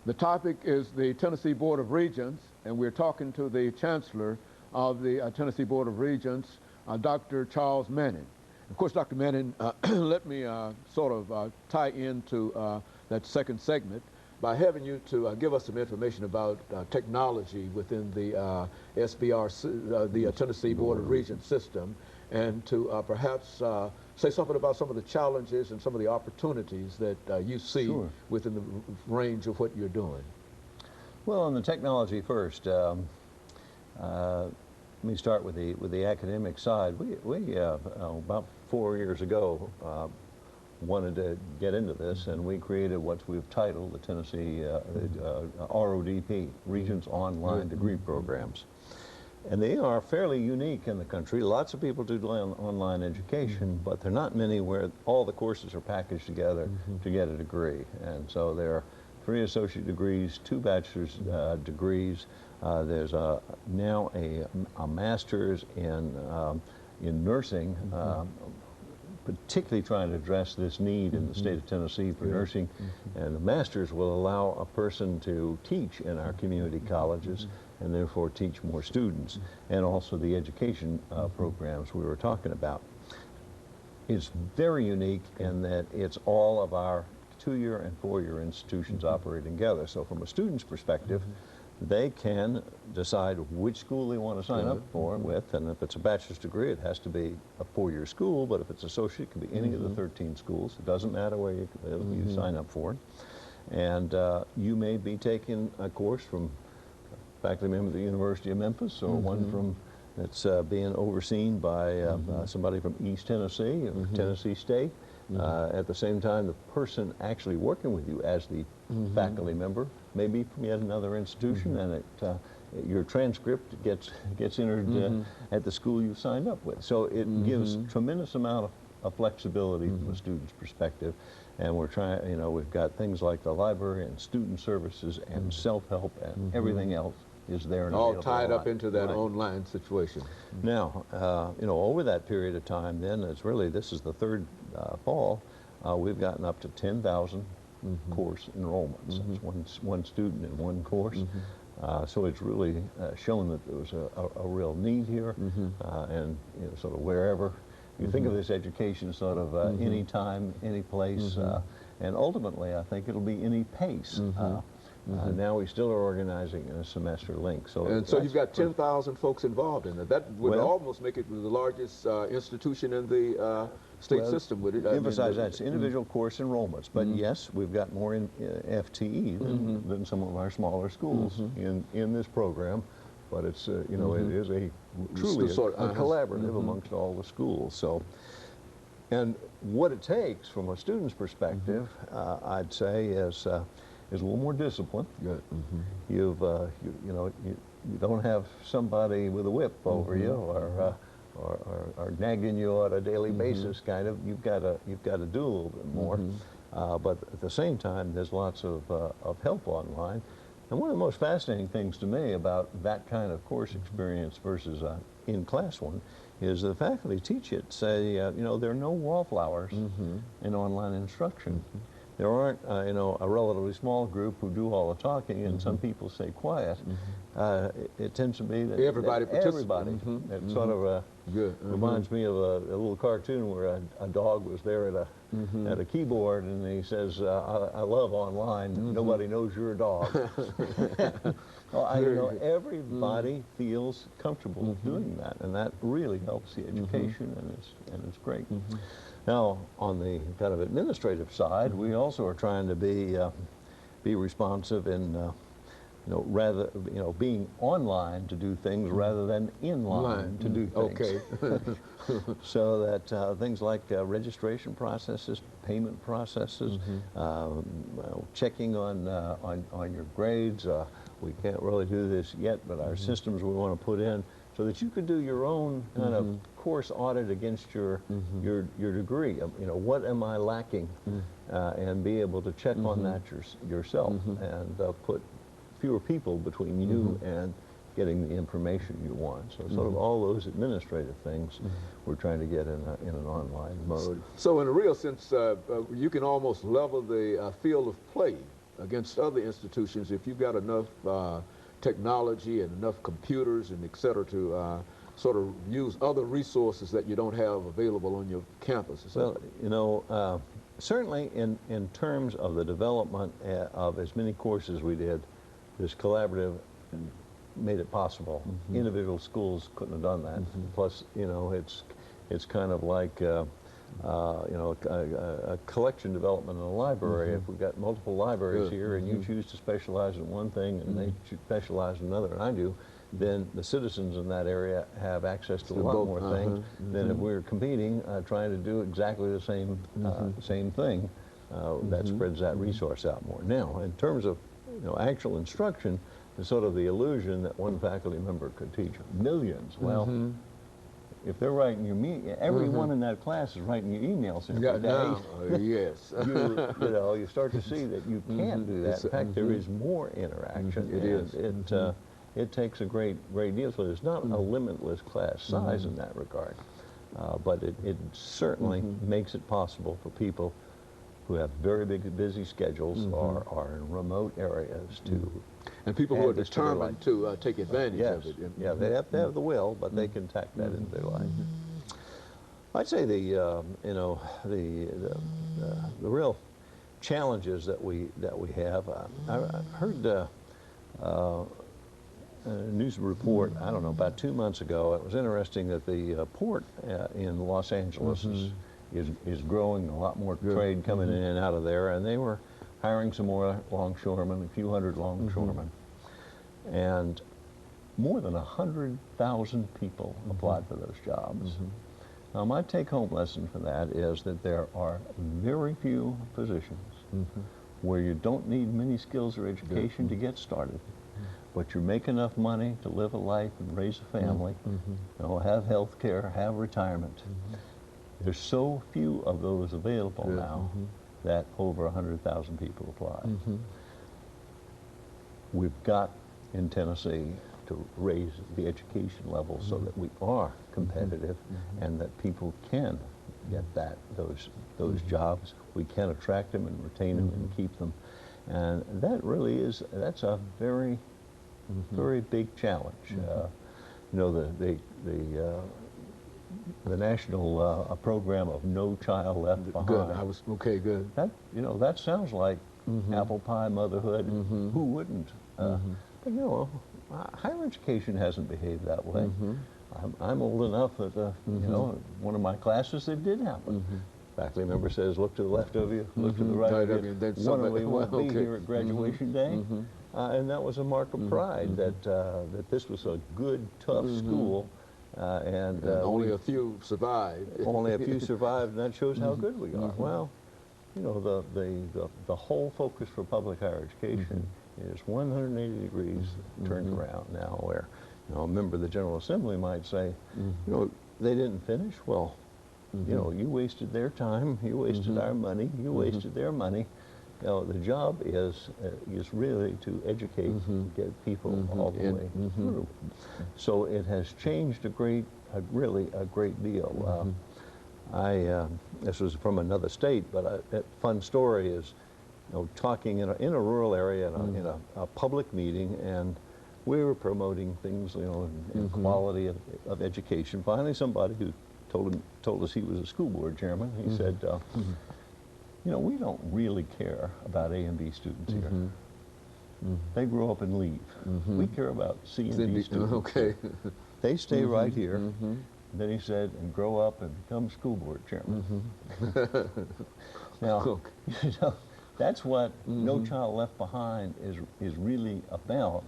The topic is the Tennessee Board of Regents, and we're talking to the Chancellor of the Tennessee Board of Regents, Dr. Charles Manning. Of course, Dr. Manning, let me sort of tie into that second segment by having you to give us some information about technology within the SBR, the Tennessee Board of Regents system, and to perhaps say something about some of the challenges and some of the opportunities that you see within the range of what you're doing. Well, on the technology first, let me start with the academic side. We about 4 years ago wanted to get into this, and we created what we've titled the Tennessee RODP, Regents Online Degree Programs. And they are fairly unique in the country. Lots of people do online education, but there are not many where all the courses are packaged together to get a degree. And so there are 3 associate degrees, 2 bachelor's degrees. There's now a master's in nursing, particularly trying to address this need in the state of Tennessee for nursing. And the master's will allow a person to teach in our community colleges and therefore teach more students, and also the education programs we were talking about. It's very unique in that it's all of our 2-year and 4-year institutions operating together. So from a student's perspective, they can decide which school they want to sign up for with, and if it's a bachelor's degree, it has to be a 4-year school, but if it's associate, it could be any of the 13 schools. It doesn't matter where you sign up for it. And you may be taking a course from a faculty member at the University of Memphis, or one from that's being overseen by somebody from East Tennessee, or Tennessee State. At the same time, the person actually working with you as the faculty member may be from yet another institution, and your transcript gets entered at the school you signed up with. So it gives tremendous amount of flexibility from a student's perspective, and we're trying, we've got things like the library and student services and self-help and everything else is there. And all tied up into that online situation. Now, over that period of time, then this is the 3rd fall, we've gotten up to 10,000 course enrollments. That's one student in one course. So it's really shown that there was a real need here, and sort of wherever you think of this education, sort of any time, any place, and ultimately I think it'll be any pace. Now we still are organizing in a semester link. So you've got 10,000 folks involved in it. That would almost make it the largest institution in the state system, would it? Emphasize that. It's individual course enrollments. But yes, we've got more in FTE than some of our smaller schools in this program. But it's, it is truly a collaborative amongst all the schools. So, and what it takes from a student's perspective, I'd say, is a little more discipline. You don't have somebody with a whip over you or nagging you on a daily basis. Kind of, you've got to do a little bit more. But at the same time, there's lots of help online. And one of the most fascinating things to me about that kind of course experience versus in-class one is the faculty teach it, say, there are no wallflowers in online instruction. There aren't, a relatively small group who do all the talking, and some people stay quiet. It tends to be that everybody participates. It sort of reminds me of a little cartoon where a dog was there at a keyboard, and he says, "I love online. Nobody knows you're a dog." Well, everybody feels comfortable doing that, and that really helps the education, and it's great. Now, on the kind of administrative side, we also are trying to be responsive in, being online to do things rather than in line to do things. So that things like registration processes, payment processes, checking on your grades. We can't really do this yet, but our systems we want to put in so that you could do your own kind of course audit against your degree. What am I lacking, and be able to check on that yourself and put fewer people between you and getting the information you want. So sort of all those administrative things we're trying to get in an online mode. So in a real sense, you can almost level the field of play against other institutions if you've got enough technology and enough computers and et cetera to sort of use other resources that you don't have available on your campus? Well, you know, certainly in terms of the development of as many courses we did, this collaborative made it possible. Individual schools couldn't have done that. Plus, you know, it's kind of like you know, a collection development in a library. If we've got multiple libraries here and you choose to specialize in one thing and they specialize in another, and I do, then the citizens in that area have access to a lot more things than if we're competing, trying to do exactly the same thing that spreads that resource out more. Now, in terms of, you know, actual instruction, there's sort of the illusion that one faculty member could teach millions. Well, if they're writing your everyone in that class is writing your emails every day. Yes. You know, you start to see that you can't do that. In fact, there is more interaction. It takes a great deal. So there's not a limitless class size in that regard, but it certainly makes it possible for people who have very busy schedules or are in remote areas to and people who are determined to take advantage of it. Yeah, they have to have the will, but they can tack that into their life. I'd say the you know, the real challenges that we have. I heard a news report, I don't know, about 2 months ago. It was interesting that the port in Los Angeles is growing, a lot more trade coming in and out of there, and they were hiring some more longshoremen, a few hundred longshoremen. And more than 100,000 people applied for those jobs. Now, my take-home lesson for that is that there are very few positions where you don't need many skills or education to get started, but you make enough money to live a life and raise a family, you know, have health care, have retirement. There's so few of those available now that over 100,000 people apply. We've got in Tennessee to raise the education level so that we are competitive and that people can get those jobs. We can attract them and retain them and keep them. And that really is, that's a very, very big challenge. You know, the national program of No Child Left Behind. Good. That, you know, that sounds like apple pie motherhood. Who wouldn't? But you know, higher education hasn't behaved that way. I'm old enough that you know, one of my classes it did happen. Faculty member says, look to the left of you, look to the right of you. One of you won't be here at graduation day. And that was a mark of pride that that this was a good, tough school. And only a few survived. Only a few survived, and that shows how good we are. Well, you know, the whole focus for public higher education is 180 degrees turned around now, where, you know, a member of the General Assembly might say, you know, they didn't finish. Well, you know, you wasted their time, you wasted our money, you wasted their money. You know, the job is really to educate, get people all the way through. So it has changed really a great deal. This was from another state, but a fun story is, you know, talking in a rural area in a public meeting, and we were promoting things, you know, in quality of education. Finally, somebody who told us he was a school board chairman, he said, you know, we don't really care about A and B students here. They grow up and leave. We care about C and D students. They stay right here. And then he said, and grow up and become school board chairman. Now, you know, that's what No Child Left Behind is really about,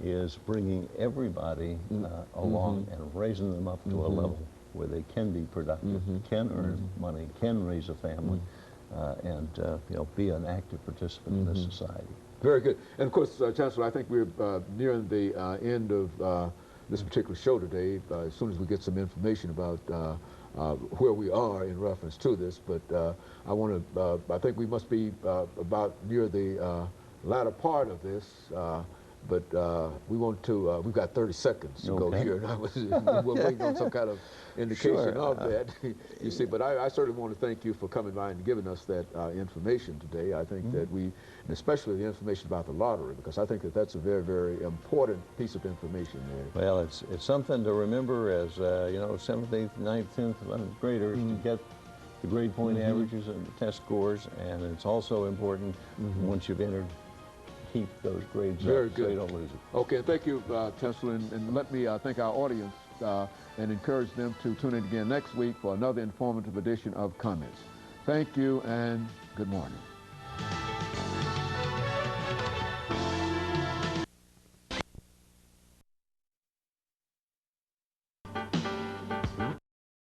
is bringing everybody along and raising them up to a level where they can be productive, can earn money, can raise a family, and you know, be an active participant in this society. Very good. And of course, Chancellor, I think we're nearing the end of this particular show today. As soon as we get some information about where we are in reference to this, but I think we must be about near the latter part of this, But we want to, we've got 30 seconds to go here. And we're waiting on some kind of indication of that, you see. But I certainly want to thank you for coming by and giving us that information today. I think that we, and especially the information about the lottery, because I think that that's a very, very important piece of information there. Well, it's something to remember as, you know, 7th, 8th, 9th, 10th, 11th graders to get the grade point averages and the test scores. And it's also important once you've entered, keep those grades Very up good. so you don't lose it. Okay, thank you, Chancellor, and let me thank our audience and encourage them to tune in again next week for another informative edition of Comments. Thank you and good morning.